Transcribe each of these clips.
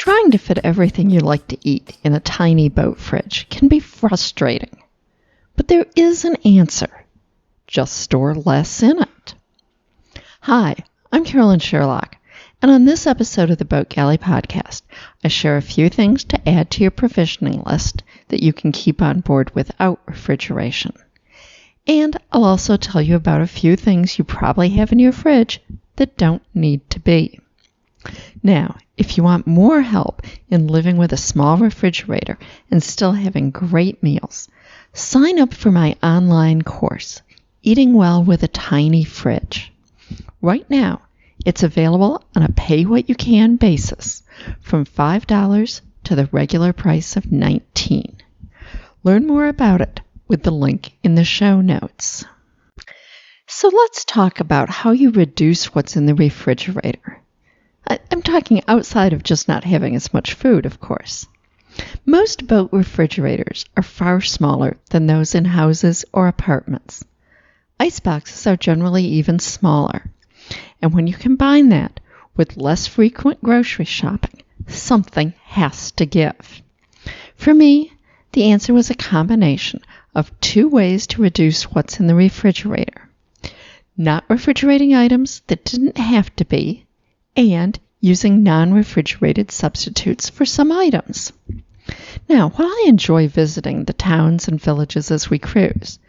Trying to fit everything you like to eat in a tiny boat fridge can be frustrating. But there is an answer. Just store less in it. Hi, I'm Carolyn Sherlock, and on this episode of the Boat Galley Podcast, I share a few things to add to your provisioning list that you can keep on board without refrigeration. And I'll also tell you about a few things you probably have in your fridge that don't need to be. Now, if you want more help in living with a small refrigerator and still having great meals, sign up for my online course, Eating Well with a Tiny Fridge. Right now, it's available on a pay-what-you-can basis from $5 to the regular price of $19. Learn more about it with the link in the show notes. So let's talk about how you reduce what's in the refrigerator. I'm talking outside of just not having as much food, of course. Most boat refrigerators are far smaller than those in houses or apartments. Ice boxes are generally even smaller. And when you combine that with less frequent grocery shopping, something has to give. For me, the answer was a combination of two ways to reduce what's in the refrigerator. Not refrigerating items that didn't have to be, and using non-refrigerated substitutes for some items. Now, while I enjoy visiting the towns and villages as we cruise,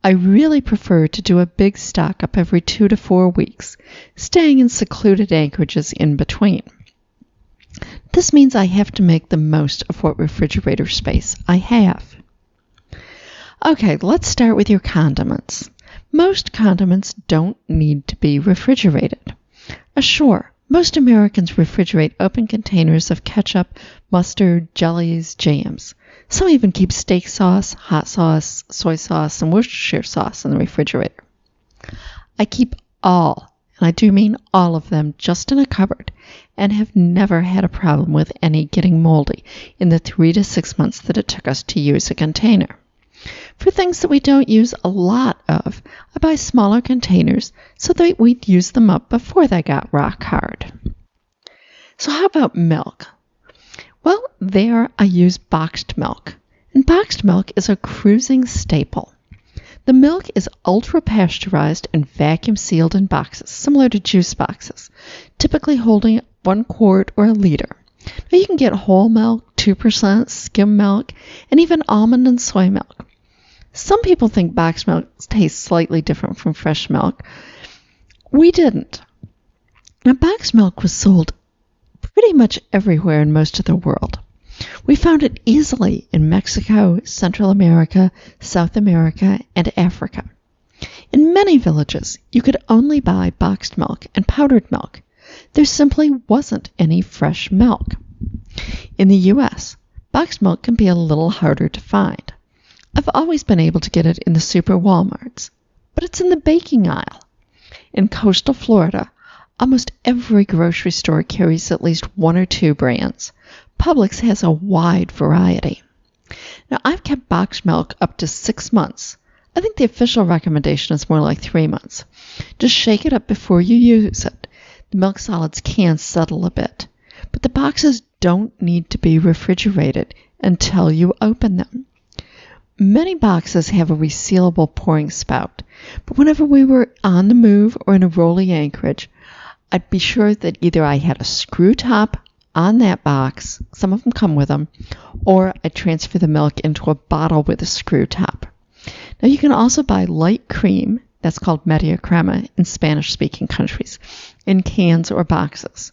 I really prefer to do a big stock up every 2 to 4 weeks, staying in secluded anchorages in between. This means I have to make the most of what refrigerator space I have. Okay, let's start with your condiments. Most condiments don't need to be refrigerated. Sure, most Americans refrigerate open containers of ketchup, mustard, jellies, jams. Some even keep steak sauce, hot sauce, soy sauce, and Worcestershire sauce in the refrigerator. I keep all, and I do mean all of them, just in a cupboard, and have never had a problem with any getting moldy in the 3 to 6 months that it took us to use a container. For things that we don't use a lot of, I buy smaller containers so that we'd use them up before they got rock hard. So how about milk? Well, there I use boxed milk. And boxed milk is a cruising staple. The milk is ultra-pasteurized and vacuum-sealed in boxes, similar to juice boxes, typically holding 1 quart or a liter. Now you can get whole milk, 2%, skim milk, and even almond and soy milk. Some people think boxed milk tastes slightly different from fresh milk. We didn't. Now, boxed milk was sold pretty much everywhere in most of the world. We found it easily in Mexico, Central America, South America, and Africa. In many villages, you could only buy boxed milk and powdered milk. There simply wasn't any fresh milk. In the U.S., boxed milk can be a little harder to find. I've always been able to get it in the super Walmarts, but it's in the baking aisle. In coastal Florida, almost every grocery store carries at least 1 or 2 brands. Publix has a wide variety. Now, I've kept boxed milk up to 6 months. I think the official recommendation is more like 3 months. Just shake it up before you use it. The milk solids can settle a bit, but the boxes don't need to be refrigerated until you open them. Many boxes have a resealable pouring spout, but whenever we were on the move or in a rolly anchorage, I'd be sure that either I had a screw top on that box, some of them come with them, or I'd transfer the milk into a bottle with a screw top. Now you can also buy light cream, that's called media crema in Spanish-speaking countries, in cans or boxes.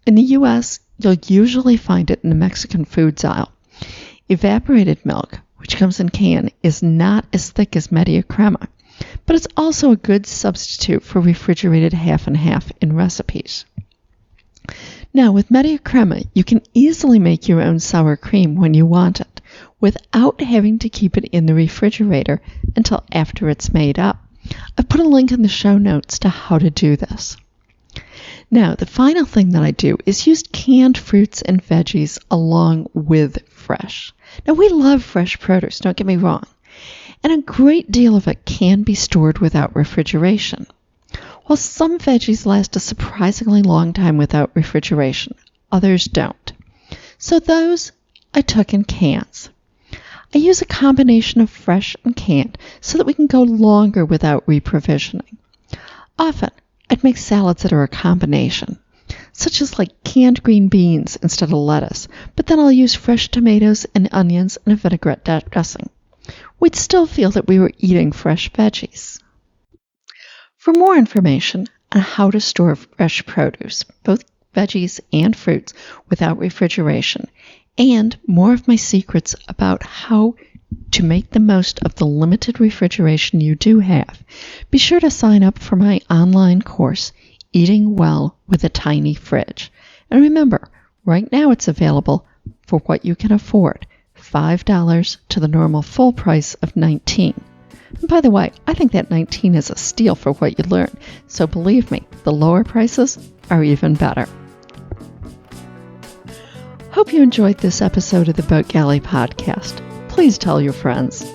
In the U.S., you'll usually find it in the Mexican foods aisle. Evaporated milk, which comes in can, is not as thick as media crema, but it's also a good substitute for refrigerated half and half in recipes. Now, with media crema, you can easily make your own sour cream when you want it, without having to keep it in the refrigerator until after it's made up. I've put a link in the show notes to how to do this. Now, the final thing that I do is use canned fruits and veggies along with fresh. Now, we love fresh produce, don't get me wrong, and a great deal of it can be stored without refrigeration. While some veggies last a surprisingly long time without refrigeration, others don't. So those I took in cans. I use a combination of fresh and canned so that we can go longer without reprovisioning. Often, I'd make salads that are a combination, such as like canned green beans instead of lettuce, but then I'll use fresh tomatoes and onions and a vinaigrette dressing. We'd still feel that we were eating fresh veggies. For more information on how to store fresh produce, both veggies and fruits, without refrigeration, and more of my secrets about how to make the most of the limited refrigeration you do have, be sure to sign up for my online course, Eating Well with a Tiny Fridge. And remember, right now it's available for what you can afford, $5 to the normal full price of $19. And by the way, I think that $19 is a steal for what you learn, so believe me, the lower prices are even better. Hope you enjoyed this episode of the Boat Galley Podcast. Please tell your friends.